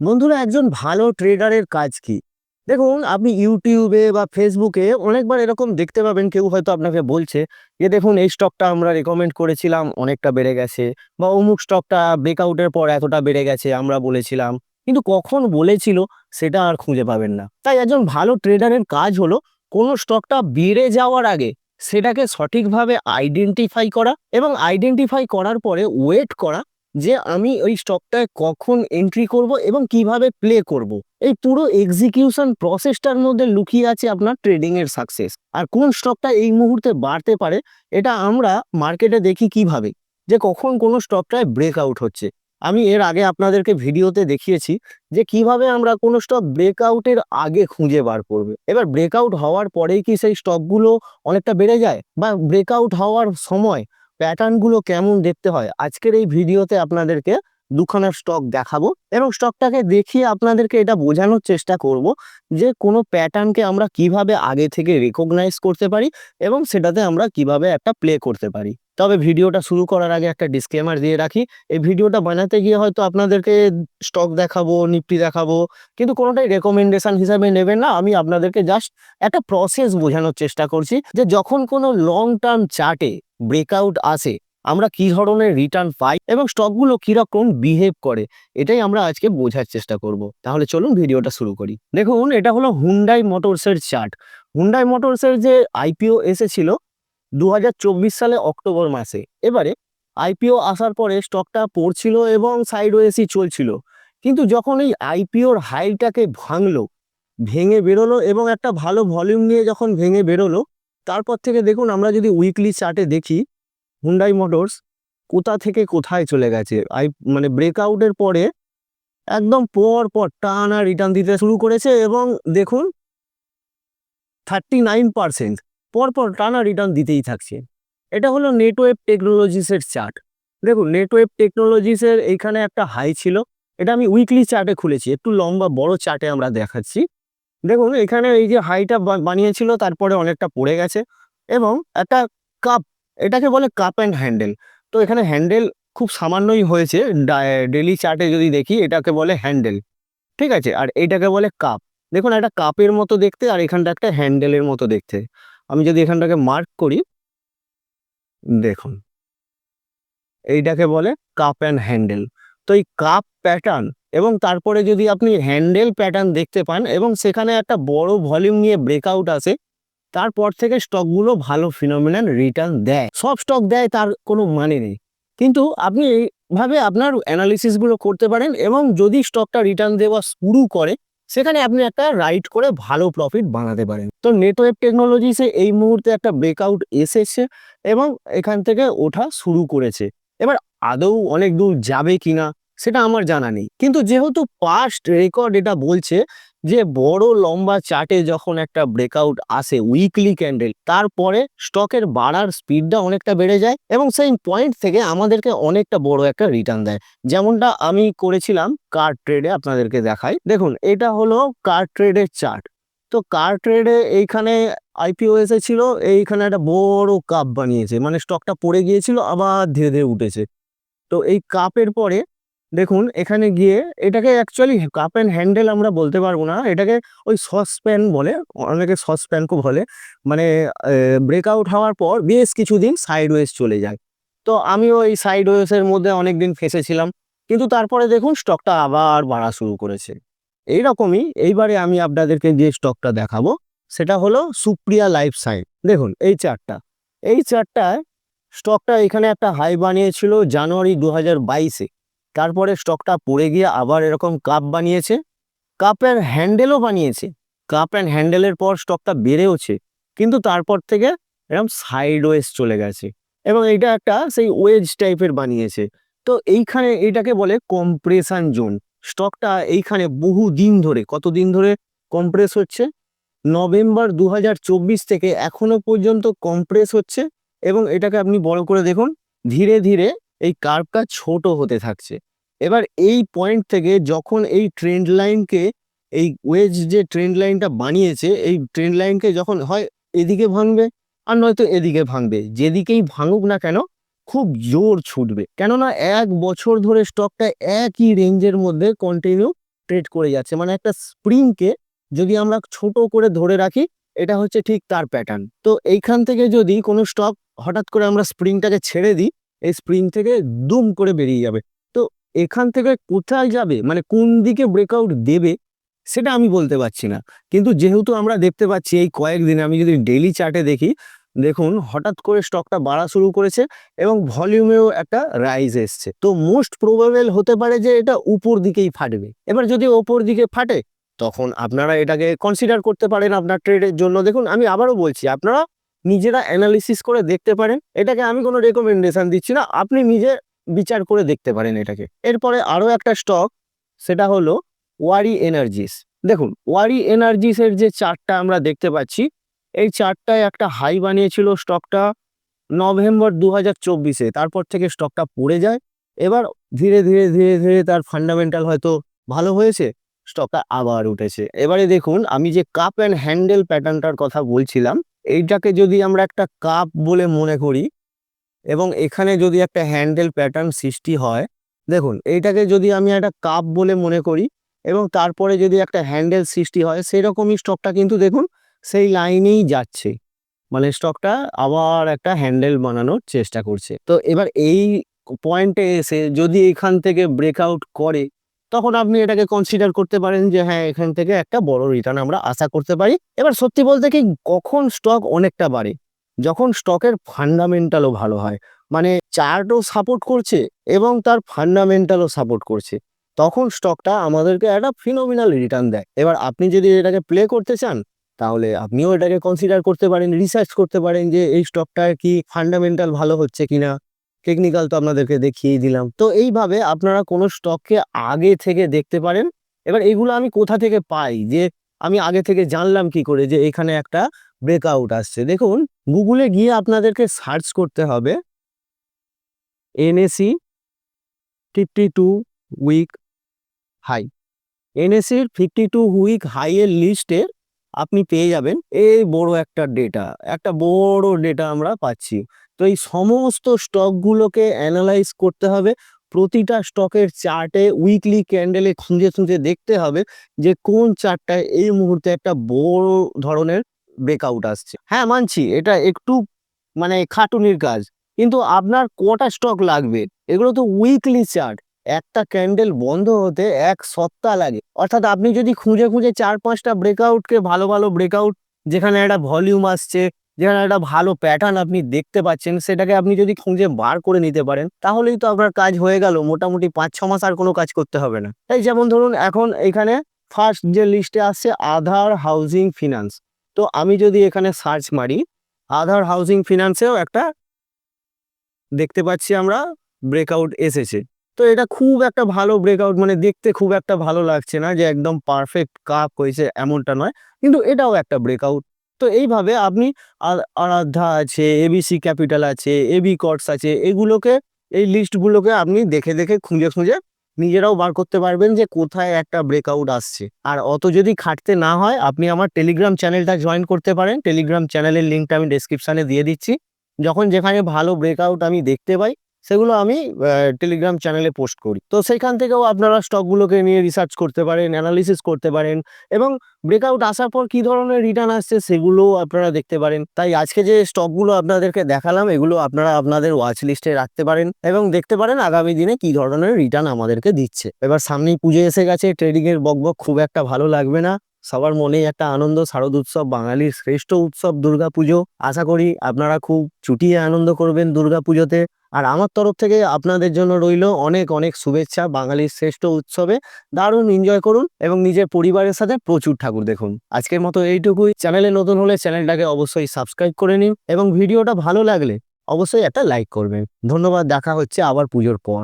বন্ধুরা, একজন ভালো ট্রেডারের কাজ কি? দেখুন, আপনি ইউটিউবে বা ফেসবুকে অনেকবার এরকম দেখতে পাবেন, কেউ হয়তো আপনাকে বলছে যে দেখুন এই স্টকটা আমরা রেকমেন্ড করেছিলাম, অনেকটা বেড়ে গেছে, বা অমুক স্টকটা ব্রেকআউটের পর এতটা বেড়ে গেছে, আমরা বলেছিলাম। কিন্তু কখন বলেছিল সেটা আর খুঁজে পাবেন না। তাই একজন ভালো ট্রেডারের কাজ হলো কোনো স্টকটা বেড়ে যাওয়ার আগে সেটাকে সঠিকভাবে আইডেন্টিফাই করা, এবং আইডেন্টিফাই করার পরে ওয়েট করা যে আমি ওই স্টকটায় কখন এন্ট্রি করব এবং কিভাবে প্লে করব। এই পুরো এক্সিকিউশন প্রসেসটার মধ্যে লুকিয়ে আছে আপনার ট্রেডিং এর সাকসেস। আর কোন স্টকটা এই মুহূর্তে বাড়তে পারে, এটা আমরা মার্কেটে দেখি কিভাবে, যে কখন কোনো স্টকটায় ব্রেকআউট হচ্ছে। আমি এর আগে আপনাদেরকে ভিডিওতে দেখিয়েছি যে কিভাবে আমরা কোনো স্টক ব্রেকআউটের আগে খুঁজে বার করবে। এবার ব্রেকআউট হওয়ার পরেই কি সেই স্টকগুলো অনেকটা বেড়ে যায়, বা ব্রেকআউট হওয়ার সময় প্যাটার্নগুলো কেমন দেখতে হয়, আজকের এই ভিডিওতে আপনাদেরকে দুখানা স্টক দেখাবো, এবং স্টকটাকে দেখিয়ে আপনাদেরকে এটা বোঝানোর চেষ্টা করব যে কোনো প্যাটার্নকে আমরা কিভাবে আগে থেকে রেকগনাইজ করতে পারি এবং সেটাতে আমরা কিভাবে একটা প্লে করতে পারি। তবে ভিডিওটা শুরু করার আগে একটা ডিসক্লেমার দিয়ে রাখি, এই ভিডিওটা বানাতে গিয়ে হয়তো আপনাদেরকে স্টক দেখাবো, নিফটি দেখাবো, কিন্তু কোনোটাই রেকমেন্ডেশন হিসাবে নেবেন না। আমি আপনাদেরকে জাস্ট একটা প্রসেস বোঝানোর চেষ্টা করছি যে যখন কোনো লং টার্ম চার্টে ব্রেকআউট আসে আমরা কি ধরনের রিটার্ন পাই এবং স্টকগুলো কিরকম বিহেভ করে, এটাই আমরা আজকে বোঝার চেষ্টা করব। তাহলে চলুন ভিডিওটা শুরু করি। দেখুন, এটা হলো হুন্ডাই মোটরসের চার্ট। হুন্ডাই মোটরসের যে আইপিও এসেছিল 2024 সালে অক্টোবর মাসে। এবারে আইপিও আসার পরে স্টকটা পড়ছিল এবং সাইডওয়েজই চলছিল, কিন্তু যখন এই আইপিওর হাইটাকে ভাঙলো, ভেঙে বেরোলো এবং একটা ভালো ভলিউম নিয়ে যখন ভেঙে বেরোলো, তারপর থেকে দেখুন আমরা যদি উইকলি চার্টে দেখি হুন্ডাই মোটরস কোথা থেকে কোথায় চলে গেছে। মানে ব্রেকআউটের পরে একদম পর পর টানা রিটার্ন দিতে শুরু করেছে, এবং দেখুন 39% পরপর টানা রিটার্ন দিতেই থাকছে। এটা হলো নেটওয়েভ টেকনোলজিসের চার্ট। দেখুন, নেটওয়েভ টেকনোলজিসের এইখানে একটা হাই ছিল, এটা আমি উইকলি চার্টে খুলেছি, একটু লম্বা বড় চার্টে আমরা দেখাচ্ছি। দেখুন এখানে এই যে হাইটা বানিয়েছিল, তারপরে অনেকটা পড়ে গেছে, এবং একটা কাপ, এটাকে বলে কাপ অ্যান্ড হ্যান্ডেল। তো এখানে হ্যান্ডেল খুব সামান্যই হয়েছে, ডেলি চার্টে যদি দেখি এটাকে বলে হ্যান্ডেল, ঠিক আছে, আর এইটাকে বলে কাপ। দেখুন একটা কাপের মতো দেখতে, আর এখানটা একটা হ্যান্ডেলের মতো দেখতে। আমি যদি এখানটাকে মার্ক করি, দেখুন এইটাকে বলে কাপ অ্যান্ড হ্যান্ডেল। তো এই কাপ প্যাটার্ন এবং তারপরে যদি আপনি হ্যান্ডেল প্যাটার্ন দেখতে পান এবং সেখানে একটা বড় ভলিউম নিয়ে ব্রেকআউট আসে, তারপর থেকে স্টকগুলো ভালো ফিনোমিনাল রিটার্ন দেয়। সব স্টক দেয় তার কোনো মানে নেই, কিন্তু আপনি এইভাবে আপনার অ্যানালিসিসগুলো করতে পারেন, এবং যদি স্টকটা রিটার্ন দেওয়া শুরু করে সেখানে আপনি একটা রাইট করে ভালো প্রফিট বানাতে পারেন। তো নেটওয়েভ টেকনোলজিসে এই মুহূর্তে একটা ব্রেকআউট এসেছে এবং এখান থেকে ওঠা শুরু করেছে। এবার আদৌ অনেক দূর যাবে কিনা সেটা আমার জানা নেই, কিন্তু যেহেতু পাস্ট রেকর্ড এটা বলছে যে বড় লম্বা চার্টে যখন একটা ব্রেকআউট আসে উইকলি ক্যান্ডেল, তারপরে স্টকের বাড়ার স্পিডটা অনেকটা বেড়ে যায় এবং সেই পয়েন্ট থেকে আমাদেরকে অনেকটা বড় একটা রিটার্ন দেয়। যেমনটা আমি করেছিলাম কার ট্রেডে, আপনাদেরকে দেখাই। দেখুন এটা হলো কার ট্রেডের চার্ট। তো কার ট্রেডে এইখানে আইপিও এসেছিল, এইখানে একটা বড় কাপ বানিয়েছে, মানে স্টকটা পড়ে গিয়েছিল আবার ধীরে ধীরে উঠেছে। তো এই কাপের পরে দেখুন এখানে গিয়ে, এটাকে অ্যাকচুয়ালি কাপ অ্যান্ড হ্যান্ডেল আমরা বলতে পারবো না, এটাকে ওই সসপ্যান বলে, অনেকে সসপ্যানকো বলে। মানে ব্রেকআউট হওয়ার পর বেশ কিছুদিন সাইডওয়েজ চলে যায়। তো আমিও এই সাইডওয়েজের মধ্যে অনেকদিন ফেঁসেছিলাম, কিন্তু তারপরে দেখুন স্টকটা আবার বাড়া শুরু করেছে। এইরকমই এইবারে আমি আপনাদেরকে যে স্টকটা দেখাবো সেটা হলো সুপ্রিয়া লাইফ সায়েন্স। দেখুন এই চার্টটা, এই চার্টটায় স্টকটা এখানে একটা হাই বানিয়েছিল জানুয়ারি 2022-এ, তারপরে স্টকটা পড়ে গিয়ে আবার এরকম কাপ বানিয়েছে, কাপের হ্যান্ডেলও বানিয়েছে। কাপ অ্যান্ড হ্যান্ডেলের পর স্টকটা বেড়েওছে, কিন্তু তারপর থেকে এরকম সাইডওয়েজ চলে গেছে, এবং এইটা একটা সেই ওয়েজ টাইপের বানিয়েছে। তো এইখানে এইটাকে বলে কম্প্রেশন জোন। স্টকটা এইখানে বহু দিন ধরে, কতদিন ধরে কম্প্রেস হচ্ছে, নভেম্বর 2024 থেকে এখনো পর্যন্ত কম্প্রেস হচ্ছে, এবং এটাকে আপনি বড় করে দেখুন, ধীরে ধীরে এই কার্ভটা ছোট হতে থাকছে। এবার এই পয়েন্ট থেকে যখন এই ট্রেন্ড লাইনকে, এই ওয়েজ যে ট্রেন্ড লাইনটা বানিয়েছে, এই ট্রেন্ড লাইনকে যখন হয় এদিকে ভাঙবে আর নয়তো এদিকে ভাঙবে, যেদিকেই ভাঙুক না কেন খুব জোর ছুটবে, কেননা 1 বছর ধরে স্টকটা একই রেঞ্জের মধ্যে কন্টিনিউ ট্রেড করে যাচ্ছে, মানে একটা স্প্রিংকে যদি আমরা ছোট করে ধরে রাখি, এটা হচ্ছে ঠিক তার প্যাটার্ন। তো এইখান থেকে যদি কোনো স্টক হঠাৎ করে আমরা স্প্রিংটাকে ছেড়ে দিই, এই স্প্রিং থেকে দুম করে বেরিয়ে যাবে। তো এখান থেকে কোথায় যাবে, মানে কোন দিকে ব্রেকআউট দেবে, সেটা আমি বলতে পারছি না। কিন্তু যেহেতু আমরা দেখতে পাচ্ছি এই কয়েকদিনে, আমি যদি ডেইলি চার্টে দেখি, দেখুন হঠাৎ করে স্টকটা বাড়া শুরু করেছে এবং ভলিউমেও একটা রাইজ এসছে। তো মোস্ট প্রবাবল হতে পারে যে এটা উপর দিকেই ফাটবে। এবার যদি ওপর দিকে ফাটে, তখন আপনারা এটাকে কনসিডার করতে পারেন আপনার ট্রেডের জন্য। দেখুন আমি আবারও বলছি, আপনারা নিজেরা অ্যানালিসিস করে দেখতে পারেন, এটাকে আমি কোনো রেকমেন্ডেশন দিচ্ছি না, আপনি নিজে বিচার করে দেখতে পারেন এটাকে। এরপরে আরও একটা স্টক, সেটা হলো ওয়ারি এনার্জিস। দেখুন ওয়ারি এনার্জিসের যে চার্টটা আমরা দেখতে পাচ্ছি, এই চার্টটায় একটা হাই বানিয়েছিল স্টকটা নভেম্বর 2024-এ, তারপর থেকে স্টকটা পড়ে যায়। এবার ধীরে ধীরে ধীরে ধীরে তার ফান্ডামেন্টাল হয়তো ভালো হয়েছে, স্টকটা আবার উঠেছে। এবারে দেখুন, আমি যে কাপ অ্যান্ড হ্যান্ডেল প্যাটার্নটার কথা বলছিলাম, এইটাকে যদি আমরা একটা কাপ বলে মনে করি এবং এখানে যদি একটা হ্যান্ডেল প্যাটার্ন সৃষ্টি হয়, দেখুন এইটাকে যদি আমি একটা কাপ বলে মনে করি এবং তারপরে যদি একটা হ্যান্ডেল সৃষ্টি হয়, সেরকমই স্টকটা কিন্তু দেখুন সেই লাইনেই যাচ্ছে, মানে স্টকটা আবার একটা হ্যান্ডেল বানানোর চেষ্টা করছে। তো এবার এই পয়েন্টে এসে যদি এখান থেকে ব্রেকআউট করে, তখন আপনি এটাকে কনসিডার করতে পারেন যে হ্যাঁ, এখান থেকে একটা বড় রিটার্ন আমরা আশা করতে পারি। এবার সত্যি বলতে কি, কখন স্টক অনেকটা বাড়ে, যখন স্টকের ফান্ডামেন্টালও ভালো হয়, মানে চার্টও সাপোর্ট করছে এবং তার ফান্ডামেন্টালও সাপোর্ট করছে, তখন স্টকটা আমাদেরকে একটা ফিনোমিনাল রিটার্ন দেয়। এবার আপনি যদি এটাকে প্লে করতে চান, তাহলে আপনিও এটাকে কনসিডার করতে পারেন, রিসার্চ করতে পারেন যে এই স্টকটার কি ফান্ডামেন্টাল ভালো হচ্ছে কিনা। টেকনিক্যাল তো আপনাদেরকে দেখিয়ে দিলাম। তো এইভাবে আপনারা কোনো স্টককে আগে থেকে দেখতে পারেন। এবার এগুলো আমি কোথা থেকে পাই, যে আমি আগে থেকে জানলাম কি করে যে এখানে একটা ব্রেকআউট আসছে? দেখুন, গুগলে গিয়ে আপনাদেরকে সার্চ করতে হবে এনএসই 52 উইক হাই। এনএসির 52 উইক হাইয়ের লিস্টে আপনি পেয়ে যাবেন এই বড় একটা ডেটা, একটা বড় ডেটা আমরা পাচ্ছি। তো এই সমস্ত স্টকগুলোকে অ্যানালাইজ করতে হবে, প্রতিটা স্টকের চার্টে উইকলি ক্যান্ডেলে খুঁজে খুঁজে দেখতে হবে যে কোন চার্টটায় এই মুহূর্তে একটা বড় ধরনের ব্রেকআউট আসছে। হ্যাঁ, মানছি এটা একটু মানে খাটুনির কাজ, কিন্তু আপনার কটা স্টক লাগবে? এগুলো তো উইকলি চার্ট, একটা ক্যান্ডেল বন্ধ হতে 1 সপ্তাহ লাগে। অর্থাৎ আপনি যদি খুঁজে খুঁজে 4-5টা ব্রেকআউটকে, ভালো ভালো ব্রেকআউট যেখানে একটা ভলিউম আসছে, যেখানে একটা ভালো প্যাটার্ন আপনি দেখতে পাচ্ছেন, সেটাকে আপনি যদি খুঁজে বার করে নিতে পারেন, তাহলেই তো আপনার কাজ হয়ে গেল। মোটামুটি 5-6 মাস আর কোনো কাজ করতে হবে না। তাই যেমন ধরুন, এখন এখানে ফার্স্ট যে লিস্টে আসছে আধার হাউজিং ফিনান্স। তো আমি যদি এখানে সার্চ মারি, আধার হাউজিং ফিনান্সেও একটা দেখতে পাচ্ছি আমরা ব্রেকআউট এসেছে। তো এটা খুব একটা ভালো ব্রেকআউট, মানে দেখতে খুব একটা ভালো লাগছে না যে একদম পারফেক্ট কাপ হয়েছে, এমনটা নয়, কিন্তু এটাও একটা ব্রেকআউট। তো এইভাবে আপনি আরাধ্যা আছে, এবিসি ক্যাপিটাল আছে, এবি কর্ডস আছে, এগুলোকে, এই লিস্টগুলোকে আপনি দেখে দেখে খুঁজে খুঁজে নিজেরাও বার করতে পারবেন যে কোথায় একটা ব্রেকআউট আসছে। আর অত যদি খাটতে না হয়, আপনি আমার টেলিগ্রাম চ্যানেলটা জয়েন করতে পারেন। টেলিগ্রাম চ্যানেলের লিঙ্কটা আমি ডেসক্রিপশানে দিয়ে দিচ্ছি। যখন যেখানে ভালো ব্রেকআউট আমি দেখতে পাই, সেগুলো আমি টেলিগ্রাম চ্যানেলে পোস্ট করি। তো সেখান থেকেও আপনারা স্টকগুলোকে নিয়ে রিসার্চ করতে পারেন, অ্যানালিসিস করতে পারেন এবং ব্রেকআউট আসার পর কী ধরনের রিটার্ন আসছে সেগুলোও আপনারা দেখতে পারেন। তাই আজকে যে স্টকগুলো আপনাদেরকে দেখালাম, এগুলো আপনারা আপনাদের ওয়াচ লিস্টে রাখতে পারেন এবং দেখতে পারেন আগামী দিনে কী ধরনের রিটার্ন আমাদেরকে দিচ্ছে। এবার সামনেই পুজো এসে গেছে, ট্রেডিংয়ের বকবক খুব একটা ভালো লাগবে না। সবার মনেই একটা আনন্দ, শারদ উৎসব, বাঙালির শ্রেষ্ঠ উৎসব দুর্গাপুজো। আশা করি আপনারা খুব চুটিয়ে আনন্দ করবেন দুর্গাপুজোতে। আর আমার তরফ থেকে আপনাদের জন্য রইল অনেক অনেক শুভেচ্ছা বাঙালির শ্রেষ্ঠ উৎসবে। দারুণ এনজয় করুন এবং নিজের পরিবারের সাথে প্রচুর ঠাকুর দেখুন। আজকের মতো এইটুকুই। চ্যানেলে নতুন হলে চ্যানেলটাকে অবশ্যই সাবস্ক্রাইব করে নিন এবং ভিডিওটা ভালো লাগলে অবশ্যই একটা লাইক করবেন। ধন্যবাদ, দেখা হচ্ছে আবার পুজোর পর।